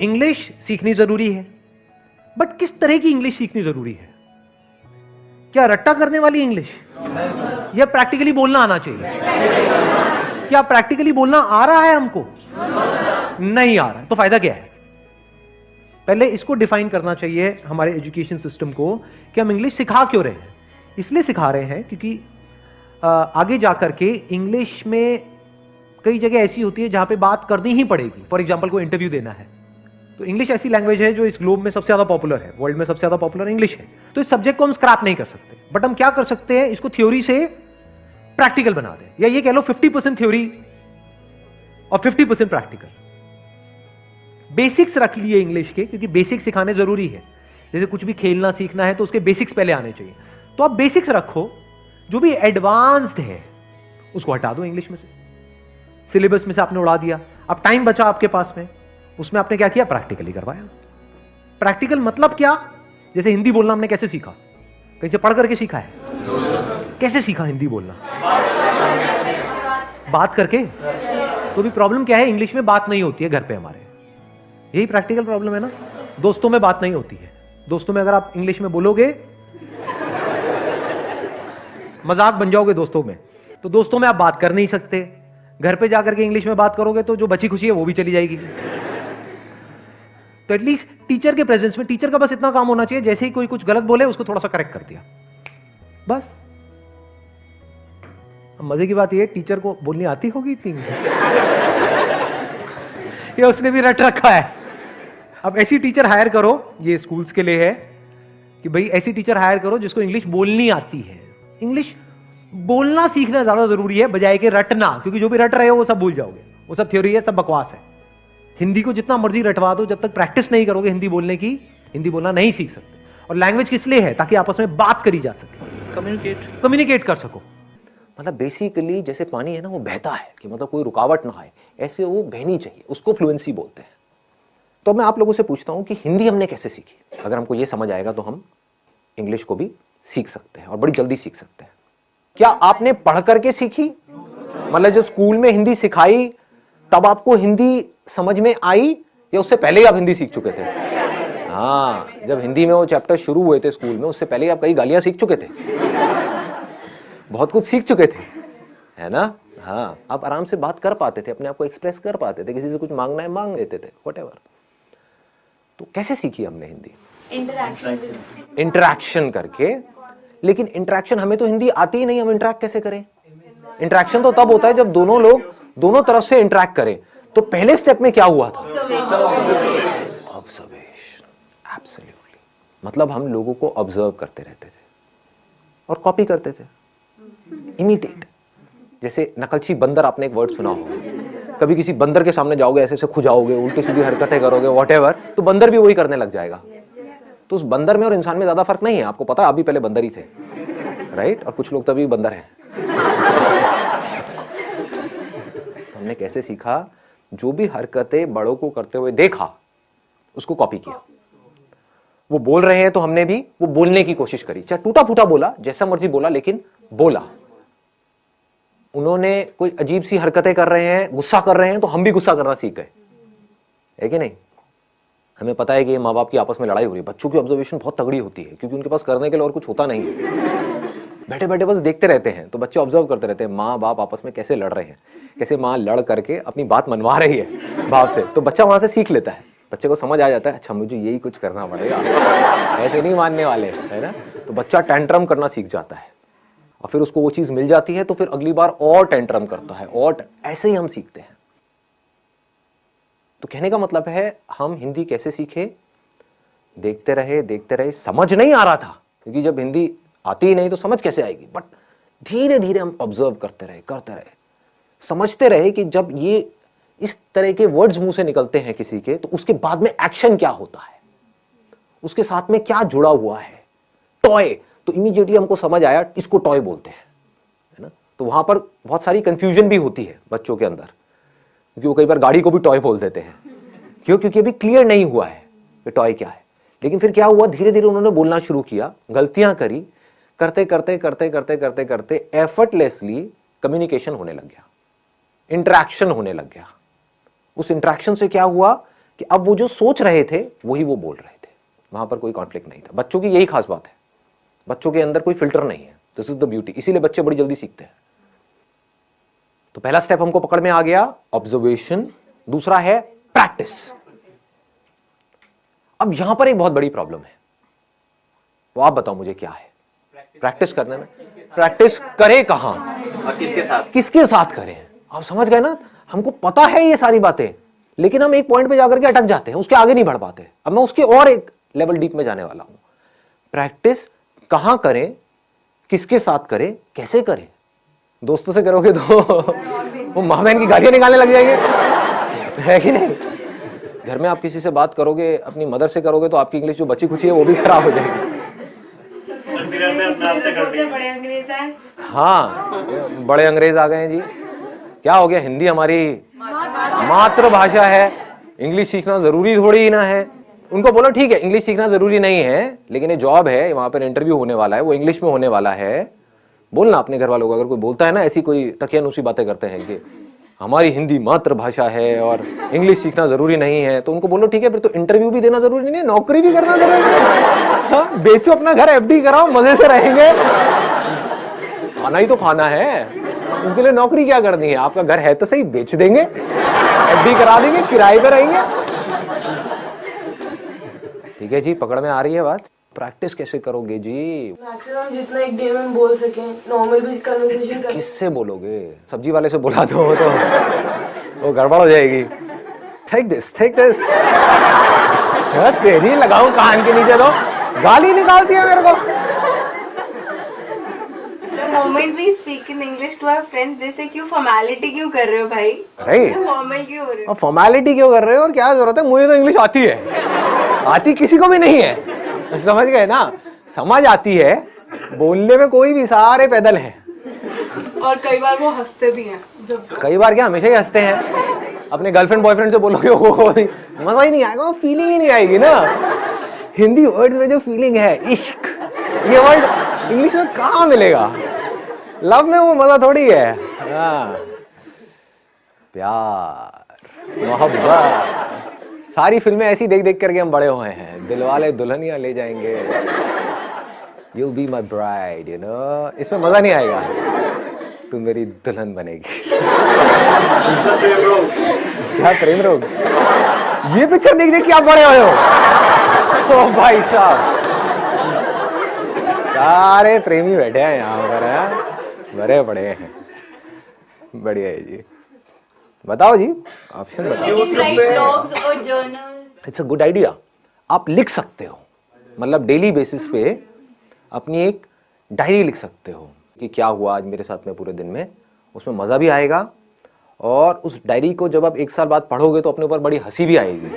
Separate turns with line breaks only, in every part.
English सीखनी जरूरी है, बट किस तरह की इंग्लिश सीखनी जरूरी है? क्या रट्टा करने वाली इंग्लिश, या प्रैक्टिकली बोलना आना चाहिए? क्या प्रैक्टिकली बोलना आ रहा है हमको? नहीं आ रहा है, तो फायदा क्या है? पहले इसको डिफाइन करना चाहिए हमारे एजुकेशन सिस्टम को कि हम इंग्लिश सिखा क्यों रहे हैं। इसलिए सिखा रहे हैं क्योंकि आगे जाकर के इंग्लिश में कई जगह ऐसी होती है जहां पे बात करनी ही पड़ेगी। फॉर एग्जांपल कोई इंटरव्यू देना है, तो इंग्लिश ऐसी लैंग्वेज है जो इस ग्लोब में सबसे ज्यादा पॉपुलर है, वर्ल्ड में सबसे ज्यादा पॉपुलर इंग्लिश है। तो इस सब्जेक्ट को हम स्क्रैप नहीं कर सकते, बट हम क्या कर सकते हैं, इसको थ्योरी से प्रैक्टिकल बना दें, या ये कह लो 50% थ्योरी और 50% प्रैक्टिकल। बेसिक्स रख लिए इंग्लिश के, क्योंकि बेसिक्स सिखाने जरूरी है। जैसे कुछ भी खेलना सीखना है तो उसके बेसिक्स पहले आने चाहिए, तो आप बेसिक्स रखो। जो भी एडवांस्ड है उसको हटा दो इंग्लिश में से, सिलेबस में से आपने उड़ा दिया। अब टाइम बचा आपके पास में, उसमें आपने क्या किया, प्रैक्टिकली करवाया। प्रैक्टिकल मतलब क्या? जैसे हिंदी बोलना हमने कैसे सीखा? कहीं से पढ़ करके सीखा है? कैसे सीखा हिंदी बोलना? बात करके। तो भी प्रॉब्लम क्या है, इंग्लिश में बात नहीं होती है घर पे हमारे, यही प्रैक्टिकल प्रॉब्लम है ना। दोस्तों में बात नहीं होती है। दोस्तों में अगर आप इंग्लिश में बोलोगे मजाक बन जाओगे दोस्तों में, तो दोस्तों में आप बात कर नहीं सकते। घर पे जाकर के इंग्लिश में बात करोगे तो जो बची खुशी है वो भी चली जाएगी। तो एटलीस्ट टीचर के प्रेजेंस में, टीचर का बस इतना काम होना चाहिए, जैसे ही कोई कुछ गलत बोले उसको थोड़ा सा करेक्ट कर दिया, बस। मजे की बात ये, टीचर को बोलनी आती होगी इतनी या उसने भी रट रखा है। अब ऐसी टीचर हायर करो, ये स्कूल्स के लिए है कि भाई ऐसी टीचर हायर करो जिसको इंग्लिश बोलनी आती है। इंग्लिश बोलना सीखना ज्यादा जरूरी है बजाय के रटना, क्योंकि जो भी रट रहे हो वो सब भूल जाओगे, वो सब थ्योरी है, सब बकवास है। हिंदी को जितना मर्जी रटवा दो, जब तक प्रैक्टिस नहीं करोगे हिंदी बोलने की, हिंदी बोलना नहीं सीख सकते। और लैंग्वेज किस लिए है? ताकि आपस में बात करी जा सके, कम्युनिकेट कर सको।
मतलब बेसिकली जैसे पानी है ना, वो बहता है कि मतलब कोई रुकावट ना आए, ऐसे वो बहनी चाहिए, उसको फ्लुएंसी बोलते हैं। तो मैं आप लोगों से पूछता हूं कि हिंदी हमने कैसे सीखी? अगर हमको ये समझ आएगा तो हम इंग्लिश को भी सीख सकते हैं और बड़ी जल्दी सीख सकते हैं। क्या आपने पढ़ करके सीखी? मतलब जो स्कूल में हिंदी सिखाई तब आपको हिंदी समझ में आई, या उससे पहले ही आप हिंदी सीख चुके थे? हाँ, जब हिंदी में वो चैप्टर शुरू हुए थे स्कूल में, उससे पहले ही आप कई गालियां सीख चुके थे, बहुत कुछ सीख चुके थे, है ना। हाँ, आप आराम से बात कर पाते थे, अपने आप को एक्सप्रेस कर पाते थे, किसी से कुछ मांगना है मांग लेते थे, व्हाटएवर। तो कैसे सीखी हमने हिंदी? इंटरैक्शन करके। लेकिन इंटरैक्शन, हमें तो हिंदी आती ही नहीं, हम इंटरैक्ट कैसे करें? इंटरैक्शन तो तब होता है जब दोनों लोग दोनों तरफ से इंटरैक्ट करें। तो पहले स्टेप में क्या हुआ था? ऑब्जर्वेशन। एब्सोल्युटली। मतलब हम लोगों को ऑब्जर्व करते रहते थे और कॉपी करते थे, इमिटेट। जैसे नकलची बंदर, आपने एक वर्ड सुना होगा। कभी किसी बंदर के सामने जाओगे, ऐसे ऐसे खुजाओगे, उल्टी सीधी हरकतें करोगे, व्हाटएवर, तो बंदर भी वही करने लग जाएगा। तो उस बंदर में और इंसान में ज्यादा फर्क नहीं है, आपको पता है, आप भी पहले बंदर ही थे, राइट? और कुछ लोग तभी बंदर हैं। तो हमने कैसे सीखा? जो भी हरकतें बड़ों को करते हुए देखा, उसको कॉपी किया। वो बोल रहे हैं तो हमने भी वो बोलने की कोशिश करी, चाहे टूटा फूटा बोला, जैसा मर्जी बोला, लेकिन बोला। उन्होंने कोई अजीब सी हरकतें कर रहे हैं, गुस्सा कर रहे हैं, तो हम भी गुस्सा करना सीख गए, है कि नहीं? हमें पता है कि माँ बाप की आपस में लड़ाई हो रही है, बच्चों की ऑब्जर्वेशन बहुत तगड़ी होती है, क्योंकि उनके पास करने के लिए और कुछ होता नहीं है। बैठे बैठे बस देखते रहते हैं, तो बच्चे ऑब्जर्व करते रहते हैं माँ बाप आपस में कैसे लड़ रहे हैं, कैसे माँ लड़ करके अपनी बात मनवा रही है बाप से। तो बच्चा वहां से सीख लेता है, बच्चे को समझ आ जाता है, अच्छा मुझे यही कुछ करना पड़ेगा, ऐसे नहीं मानने वाले, है ना। तो बच्चा टेंट्रम करना सीख जाता है, और फिर उसको वो चीज मिल जाती है, तो फिर अगली बार और टेंट्रम करता है, और ऐसे ही हम सीखते हैं। तो कहने का मतलब है, हम हिंदी कैसे सीखे? देखते रहे, समझ नहीं आ रहा था, क्योंकि जब हिंदी आती ही नहीं तो समझ कैसे आएगी। बट धीरे धीरे हम ऑब्जर्व करते रहे, समझते रहे कि जब ये इस तरह के वर्ड्स मुंह से निकलते हैं किसी के, तो उसके बाद में एक्शन क्या होता है, उसके साथ में क्या जुड़ा हुआ है। टॉय, तो इमीडिएटली हमको समझ आया इसको टॉय बोलते हैं, है ना। तो वहां पर बहुत सारी कंफ्यूजन भी होती है बच्चों के अंदर, क्योंकि वो कई बार गाड़ी को भी टॉय बोल देते हैं। क्यों? क्योंकि अभी क्लियर नहीं हुआ है कि टॉय क्या है। लेकिन फिर क्या हुआ, धीरे धीरे उन्होंने बोलना शुरू किया, गलतियां करी, करते एफर्टलेसली कम्युनिकेशन होने लग गया, इंटरैक्शन होने लग गया। उस इंटरैक्शन से क्या हुआ कि अब वो जो सोच रहे थे वही वो बोल रहे थे, वहां पर कोई कॉन्फ्लिक्ट नहीं था। बच्चों की यही खास बात है, बच्चों के अंदर कोई फिल्टर नहीं है। दिस इज द ब्यूटी, इसीलिए बच्चे बड़ी जल्दी सीखते हैं। तो पहला स्टेप हमको पकड़ में आ गया, ऑब्जर्वेशन। दूसरा है प्रैक्टिस। अब यहां पर एक बहुत बड़ी प्रॉब्लम है, वो आप बताओ मुझे क्या है। प्रैक्टिस करने में, प्रैक्टिस करे कहां
और किसके साथ?
किसके साथ करें? आप समझ गए ना, हमको पता है ये सारी बातें, लेकिन हम एक पॉइंट पे जाकर के अटक जाते हैं, उसके आगे नहीं बढ़ पाते। अब मैं उसके और एक लेवल डीप में जाने वाला हूं। प्रैक्टिस कहां करें, किसके साथ करें, कैसे करें? दोस्तों से करोगे तो वो माँ बहन की गालियां निकालने लग जाएंगे, है कि नहीं? घर में आप किसी से बात करोगे, अपनी मदर से करोगे, तो आपकी इंग्लिश जो बची खुची है वो भी खराब हो जाएगी।
बड़े अंग्रेज आए।
हाँ, बड़े अंग्रेज आ गए हैं जी। क्या हो गया, हिंदी हमारी मातृभाषा है, इंग्लिश सीखना जरूरी थोड़ी ना है। उनको बोलो ठीक है, इंग्लिश सीखना जरूरी नहीं है, लेकिन ये जॉब है, वहां पर इंटरव्यू होने वाला है, वो इंग्लिश में होने वाला है। बोलना अपने घर वालों को, अगर कोई बोलता है ना ऐसी कोई तकियानुसी बातें करते हैं कि हमारी हिंदी मातृभाषा है और इंग्लिश सीखना जरूरी नहीं है, तो उनको बोलो ठीक है, फिर तो इंटरव्यू भी देना जरूरी नहीं है, नौकरी भी करना जरूरी नहीं है। हाँ, बेचो अपना घर, एफडी कराओ, मजे से रहेंगे। खाना ही तो खाना है, उसके लिए नौकरी क्या करनी है? आपका घर है तो सही, बेच देंगे, एफडी करा देंगे, किराए पे रहेंगे। ठीक है जी, पकड़ में आ रही है बात। प्रैक्टिस कैसे करोगे जी?
मैक्सिमम जितना एक डे में बोल सके, नॉर्मल भी कन्वर्सेशन कर।
किससे बोलोगे? सब्जी वाले से बुला दो तो वो गड़बड़ हो जाएगी। Take this, take this. तेरी लगाऊं कान के नीचे, तो गाली निकालती है मेरे को।
The moment we speak in English to our friends, they say क्यों फॉर्मेलिटी क्यों कर रहे हो भाई?
राइट,
फॉर्मल क्यों हो रहे हो?
फॉर्मेलिटी क्यों कर रहे हो और क्या जरूरत है? मुझे तो इंग्लिश आती है, आती किसी को भी नहीं है, समझ गए ना? समझ आती है, बोलने में कोई भी, सारे पैदल हैं।
और कई बार वो हंसते भी हैं जब।
कई बार क्या, हमेशा ही हंसते हैं। अपने गर्लफ्रेंड बॉयफ्रेंड से बोलोगे वो मजा ही नहीं आएगा, वो फीलिंग ही नहीं आएगी ना। हिंदी वर्ड्स में जो फीलिंग है, इश्क, ये वर्ड इंग्लिश में कहाँ मिलेगा? लव में वो मजा थोड़ी है। हाँ, प्यार, मोहब्बत, सारी फिल्में ऐसी देख देख करके हम बड़े हुए हैं। दिलवाले दुल्हनिया ले जाएंगे, You'll be my bride, you know? इसमें मजा नहीं आएगा, तू मेरी दुल्हन बनेगी। क्या प्रेम रोग? ये पिक्चर देख देख के आप बड़े हुए हो। ओ भाई साहब, सारे प्रेमी बैठे हैं यहाँ पर, बड़े बड़े हैं। बढ़िया है जी। बताओ जी, ऑप्शन बताओ। It's a good idea. आप लिख सकते हो, मतलब डेली बेसिस पे अपनी एक डायरी लिख सकते हो कि क्या हुआ आज मेरे साथ में पूरे दिन में। उसमें मज़ा भी आएगा, और उस डायरी को जब आप 1 साल बाद पढ़ोगे तो अपने ऊपर बड़ी हंसी भी आएगी,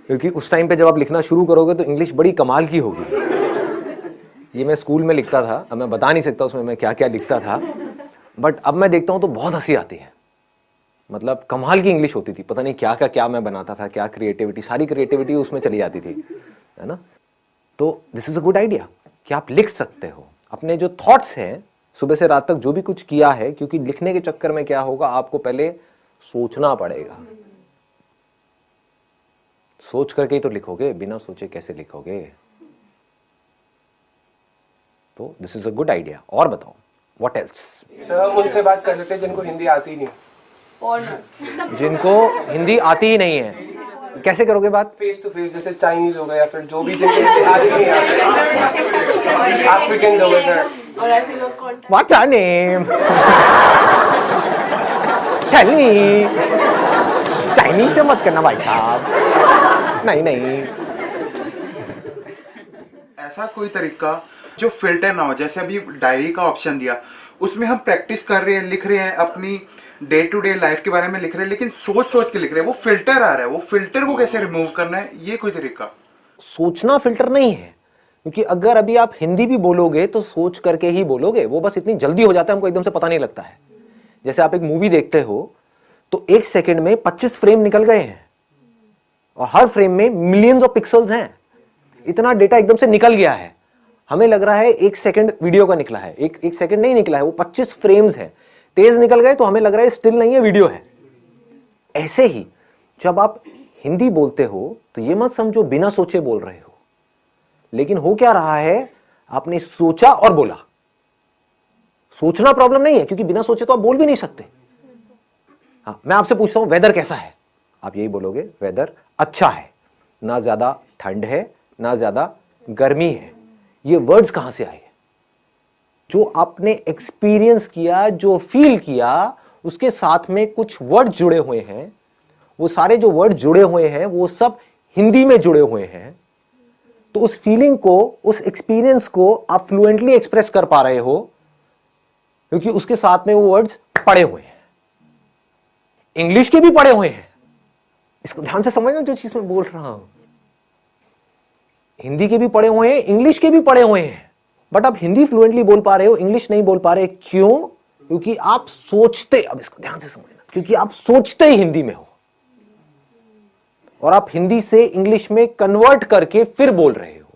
क्योंकि उस टाइम पे जब आप लिखना शुरू करोगे तो इंग्लिश बड़ी कमाल की होगी। ये मैं स्कूल में लिखता था, अब मैं बता नहीं सकता उसमें मैं क्या क्या लिखता था, बट अब मैं देखता हूँ तो बहुत हंसी आती है। मतलब कमाल की इंग्लिश होती थी, पता नहीं क्या क्या मैं बनाता था, क्या क्रिएटिविटी, सारी क्रिएटिविटी उसमें चली जाती थी, है ना? तो this is a good idea कि आप लिख सकते हो अपने जो थॉट्स हैं, सुबह से रात तक जो भी कुछ किया है, क्योंकि लिखने के चक्कर में क्या होगा, आपको पहले सोचना पड़ेगा। सोच करके ही तो लिखोगे, बिना सोचे कैसे लिखोगे? तो this is a good idea. और बताओ, व्हाट एल्स?
सर, हम उनसे बात कर सकते हैं जिनको हिंदी आती नहीं।
जिनको हिंदी आती ही नहीं है, कैसे करोगे बात?
फेस टू फेस, जैसे चाइनीज हो गए या फिर जो भी जिनको हिंदी आती नहीं आती, अफ्रीकन हो गए सर।
और ऐसे लोग कौन?
What's your name? Tell me. Chinese से मत करना भाई साहब, नहीं नहीं।
ऐसा कोई तरीका जो फिल्टर ना हो, जैसे अभी डायरी का ऑप्शन दिया, उसमें हम प्रैक्टिस कर रहे हैं, लिख रहे हैं, अपनी डे टू डे लाइफ के बारे में लिख रहे हैं, लेकिन सोच सोच के लिख रहे हैं, वो फिल्टर आ रहा है, वो फिल्टर को कैसे रिमूव करना है, ये कोई तरीका?
सोचना फिल्टर नहीं है, क्योंकि अगर अभी आप हिंदी भी बोलोगे तो सोच करके ही बोलोगे, वो बस इतनी जल्दी हो जाता है, हमको एकदम से पता नहीं लगता है। जैसे आप एक मूवी देखते हो तो 1 सेकंड में 25 फ्रेम निकल गए हैं, और हर फ्रेम में मिलियंस ऑफ पिक्सल्स हैं, इतना डेटा एकदम से निकल गया है। हमें लग रहा है 1 सेकंड वीडियो का निकला है, एक सेकंड नहीं निकला है, वो 25 फ्रेम्स है, तेज निकल गए तो हमें लग रहा है स्टिल नहीं है, वीडियो है। ऐसे ही जब आप हिंदी बोलते हो तो ये मत समझो बिना सोचे बोल रहे हो, लेकिन हो क्या रहा है, आपने सोचा और बोला। सोचना प्रॉब्लम नहीं है, क्योंकि बिना सोचे तो आप बोल भी नहीं सकते। हाँ, मैं आपसे पूछता हूं वेदर कैसा है, आप यही बोलोगे वेदर अच्छा है, ना ज्यादा ठंड है ना ज्यादा गर्मी है। ये वर्ड्स कहां से आए? जो आपने एक्सपीरियंस किया, जो फील किया, उसके साथ में कुछ वर्ड जुड़े हुए हैं। वो सारे जो वर्ड जुड़े हुए हैं वो सब हिंदी में जुड़े हुए हैं। तो उस फीलिंग को, उस एक्सपीरियंस को आप फ्लुएंटली एक्सप्रेस कर पा रहे हो, क्योंकि उसके साथ में वो वर्ड्स पड़े हुए हैं। इंग्लिश के भी पड़े हुए हैं। इसको ध्यान से समझना जो चीज मैं बोल रहा हूं। हिंदी के भी पड़े हुए हैं, इंग्लिश के भी पड़े हुए हैं, बट आप हिंदी फ्लुएंटली बोल पा रहे हो, इंग्लिश नहीं बोल पा रहे। क्यों? क्योंकि आप सोचते, अब इसको ध्यान से समझना, क्योंकि आप सोचते ही हिंदी में हो और आप हिंदी से इंग्लिश में कन्वर्ट करके फिर बोल रहे हो।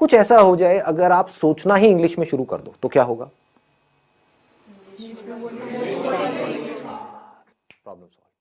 कुछ ऐसा हो जाए अगर आप सोचना ही इंग्लिश में शुरू कर दो तो क्या होगा? Problem solve.